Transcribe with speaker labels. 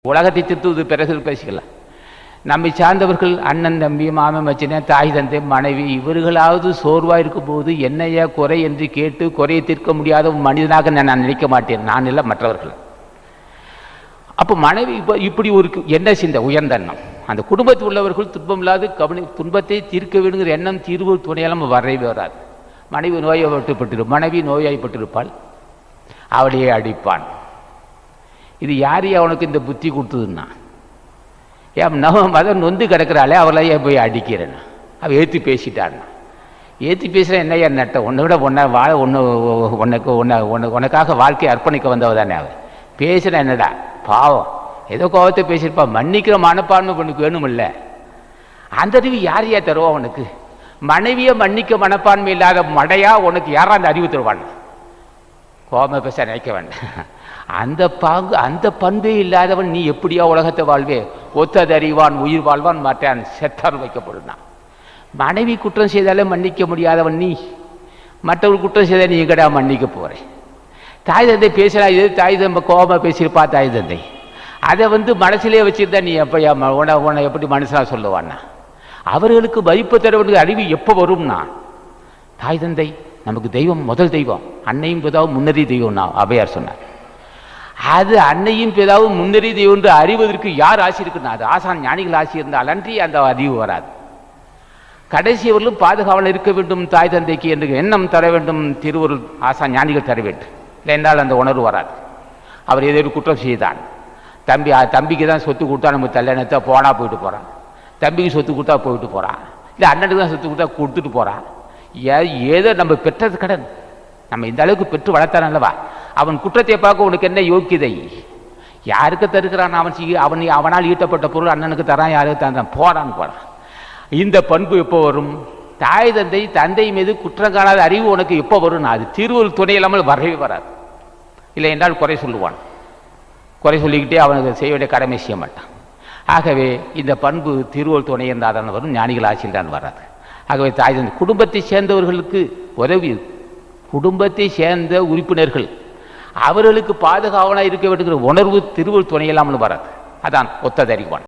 Speaker 1: உலகத்தை திருத்துவது பிறகு பேசிக்கலாம். நம்மை சார்ந்தவர்கள் அண்ணன் தம்பி மாமன் மச்சினே தாய் தந்தை மனைவி இவர்களாவது சோர்வாக இருக்கும்போது என்னையா குறை என்று கேட்டு குறையை தீர்க்க முடியாத மனிதனாக நான் நினைக்க மாட்டேன். நான் இல்லை, மற்றவர்கள். அப்போ மனைவி இப்படி ஒரு என்ன சிந்த உயர்ந்த எண்ணம் அந்த குடும்பத்தில் உள்ளவர்கள் துன்பம் இல்லாது துன்பத்தை தீர்க்க வேணுங்கிற எண்ணம் தீர்வு துணையெல்லாம் வரவே வராது. மனைவி மனைவி நோயாய்ப்பட்டிருப்பாள், அவளையே அடிப்பான். இது யாரையும் அவனுக்கு இந்த புத்தி கொடுத்ததுன்னா நம்ம மதம் நொந்து கிடக்கிறாளே அவளையே போய் அடிக்கிறேன். அவள் ஏற்றி பேசிட்டான்னா ஏற்றி பேசுகிறேன் என்னையா நட்ட உன்னை விட உனக்காக வாழ்க்கையை அர்ப்பணிக்க வந்தவ தானே அவள் பேசுகிறேன். என்னடா பாவம், ஏதோ கோபத்தை பேசியிருப்பா, மன்னிக்கிற மனப்பான்மை உனக்கு வேணுமில்ல. அந்த அறிவு யாரையா தருவா உனக்கு? மனைவியை மன்னிக்க மனப்பான்மை இல்லாத மடையா உனக்கு யாரா அந்த அறிவு தருவான்? கோபம் பேச நினைக்க வேண்டாம். அந்த பண்பே இல்லாதவன் நீ எப்படியா உலகத்தை வாழ்வே? ஒத்ததறிவான் உயிர் வாழ்வான், மாட்டான் செத்தால் வைக்கப்படுனான். மனைவி குற்றம் செய்தாலே மன்னிக்க முடியாதவன் நீ, மற்றவர்கள் குற்றம் செய்தால் நீ எங்கடா மன்னிக்க போகிறேன்? தாய் தந்தை பேசுகிறா, இது தாய் தந்தை கோபமாக பேசியிருப்பா தாய் தந்தை, அதை மனசிலே வச்சுருந்தா நீ எப்பயா உன்னை எப்படி மனுஷனாக சொல்லுவான்னா? அவர்களுக்கு மதிப்பு தர வேண்டிய அறிவு எப்போ வரும்னா, தாய் தந்தை நமக்கு தெய்வம், முதல் தெய்வம் அன்னையும் பிதாவும் முன்னறி தெய்வம்னா அவையார் சொன்னார். அது அன்னையும் பிதாவும் முன்னறி தெய்வம் என்று அறிவதற்கு யார் ஆசி இருக்குன்னா அது ஆசான் ஞானிகள் ஆசி இருந்தால் அன்றி அந்த அறிவு வராது. கடைசியவர்களும் பாதுகாவல் இருக்க வேண்டும் தாய் தந்தைக்கு என்று எண்ணம் தர வேண்டும் திருவருள் ஆசான் ஞானிகள் தர வேண்டும். இல்லை என்றால் அந்த உணர்வு வராது. அவர் ஏதோ குற்றம் செய்தான், தம்பிக்கு தான் சொத்து கொடுத்தா நம்ம கல்யாணத்தை போனா போயிட்டு போகிறான், தம்பிக்கு சொத்து கொடுத்தா போயிட்டு போகிறான், இல்லை அண்ணனுக்கு தான் சொத்து கொடுத்தா கொடுத்துட்டு போகிறான். ஏதோ நம்ம பெற்றது கடன், நம்ம இந்த அளவுக்கு பெற்று வளர்த்தான் அல்லவா, அவன் குற்றத்தை பார்க்க உனக்கு என்ன யோக்கியதை? யாருக்கு தருகிறான்? அவனால் ஈட்டப்பட்ட பொருள் அண்ணனுக்கு தரான், யாருக்கு தந்தான் போடான்னு போறான். இந்த பண்பு எப்போ வரும்? தாய் தந்தை மீது குற்றம் காணாத அறிவு உனக்கு எப்போ வரும்? அது திருவருள் துணை இல்லாமல் வரவே வராது. இல்லை என்றால் குறை சொல்லுவான், குறை சொல்லிக்கிட்டே அவனுக்கு செய்ய வேண்டிய கடமை செய்ய மாட்டான். ஆகவே இந்த பண்பு திருவருள் துணை இருந்தால் தான் வரும், ஞானிகள் ஆட்சியில் தான் வராது. ஆகவே தாய் தந்தை குடும்பத்தை சேர்ந்தவர்களுக்கு உதவி, குடும்பத்தை சேர்ந்த உறுப்பினர்கள் அவர்களுக்கு பாதுகாவலாக இருக்க வேண்டுங்கிற உணர்வு திருவருள் துணை இல்லாமல் வராது. அதான் ஒத்ததறிவான்.